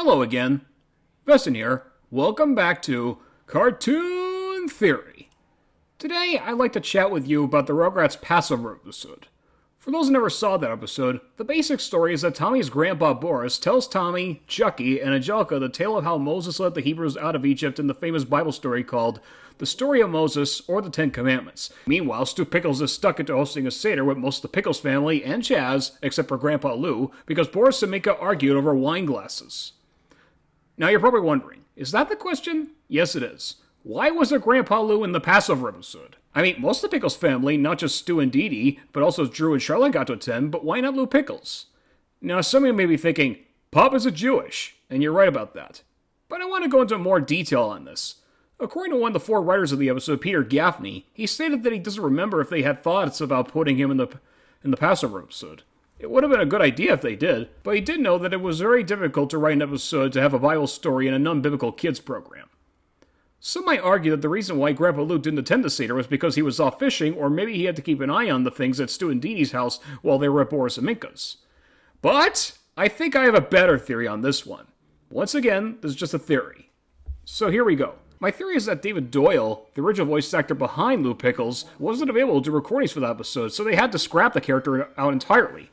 Hello again, Veston here. Welcome back to Cartoon Theory. Today, I'd like to chat with you about the Rugrats Passover episode. For those who never saw that episode, the basic story is that Tommy's grandpa Boris tells Tommy, Chucky, and Angelica the tale of how Moses led the Hebrews out of Egypt in the famous Bible story called The Story of Moses or the Ten Commandments. Meanwhile, Stu Pickles is stuck into hosting a Seder with most of the Pickles family and Chaz, except for Grandpa Lou, because Boris and Minka argued over wine glasses. Now you're probably wondering, is that the question? Yes, it is. Why was there Grandpa Lou in the Passover episode? I mean, most of the Pickles family, not just Stu and Dee Dee, but also Drew and Charlotte got to attend, but why not Lou Pickles? Now, some of you may be thinking, Pop is a Jewish, and you're right about that. But I want to go into more detail on this. According to one of the four writers of the episode, Peter Gaffney, he stated that he doesn't remember if they had thoughts about putting him in the Passover episode. It would have been a good idea if they did, but he did know that it was very difficult to write an episode to have a Bible story in a non-biblical kids program. Some might argue that the reason why Grandpa Lou didn't attend the Seder was because he was off fishing, or maybe he had to keep an eye on the things at Stu and Dee Dee's house while they were at Boris and Minka's. But I think I have a better theory on this one. Once again, this is just a theory. So here we go. My theory is that David Doyle, the original voice actor behind Lou Pickles, wasn't available to do recordings for that episode, so they had to scrap the character out entirely.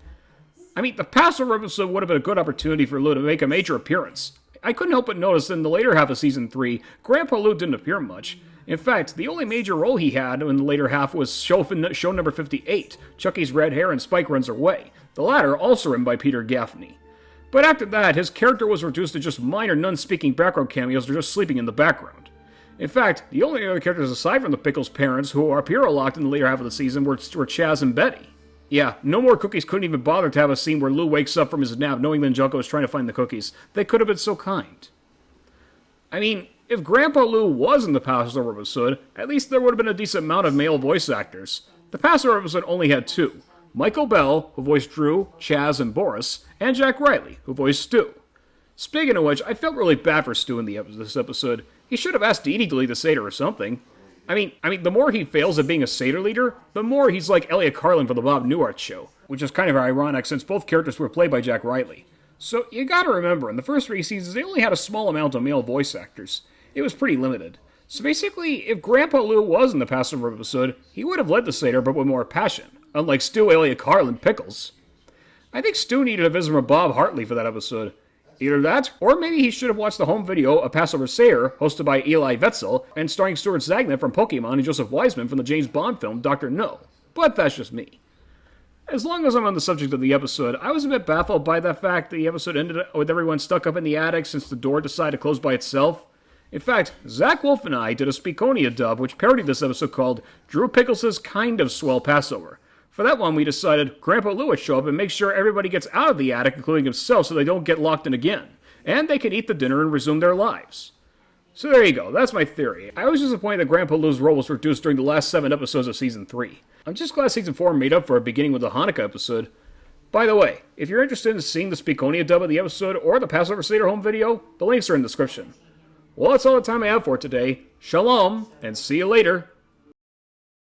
I mean, the Passover episode would have been a good opportunity for Lou to make a major appearance. I couldn't help but notice that in the later half of Season 3, Grandpa Lou didn't appear much. In fact, the only major role he had in the later half was show number 58, Chucky's Red Hair and Spike Runs Away, the latter also written by Peter Gaffney. But after that, his character was reduced to just minor non-speaking background cameos or just sleeping in the background. In fact, the only other characters aside from the Pickles' parents who appear locked in the later half of the season were Chaz and Betty. Yeah, No More Cookies couldn't even bother to have a scene where Lou wakes up from his nap knowing that Angelica was trying to find the cookies. They could have been so kind. I mean, if Grandpa Lou was in the Passover episode, at least there would have been a decent amount of male voice actors. The Passover episode only had two. Michael Bell, who voiced Drew, Chaz, and Boris, and Jack Riley, who voiced Stu. Speaking of which, I felt really bad for Stu in this episode. He should have asked Dee Dee to lead the Seder or something. I mean, the more he fails at being a Seder leader, the more he's like Elliot Carlin for the Bob Newhart show, which is kind of ironic since both characters were played by Jack Riley. So you gotta remember, in the first 3 seasons, they only had a small amount of male voice actors. It was pretty limited. So basically, if Grandpa Lou was in the Passover episode, he would have led the Seder, but with more passion, unlike Stu, Elliot Carlin, Pickles. I think Stu needed a visit from Bob Hartley for that episode. Either that, or maybe he should have watched the home video of Passover Seder, hosted by Eli Wetzel, and starring Stuart Zagnut from Pokemon and Joseph Wiseman from the James Bond film Dr. No. But that's just me. As long as I'm on the subject of the episode, I was a bit baffled by the fact that the episode ended with everyone stuck up in the attic since the door decided to close by itself. In fact, Zach Wolf and I did a Speakonia dub which parodied this episode called Drew Pickles' Kind of Swell Passover. For that one, we decided Grandpa Lou would show up and make sure everybody gets out of the attic, including himself, so they don't get locked in again. And they can eat the dinner and resume their lives. So there you go, that's my theory. I was disappointed that Grandpa Lou's role was reduced during the last 7 episodes of Season 3. I'm just glad Season 4 made up for it, beginning with the Hanukkah episode. By the way, if you're interested in seeing the Speakonia dub of the episode or the Passover Seder home video, the links are in the description. Well, that's all the time I have for today. Shalom, and see you later.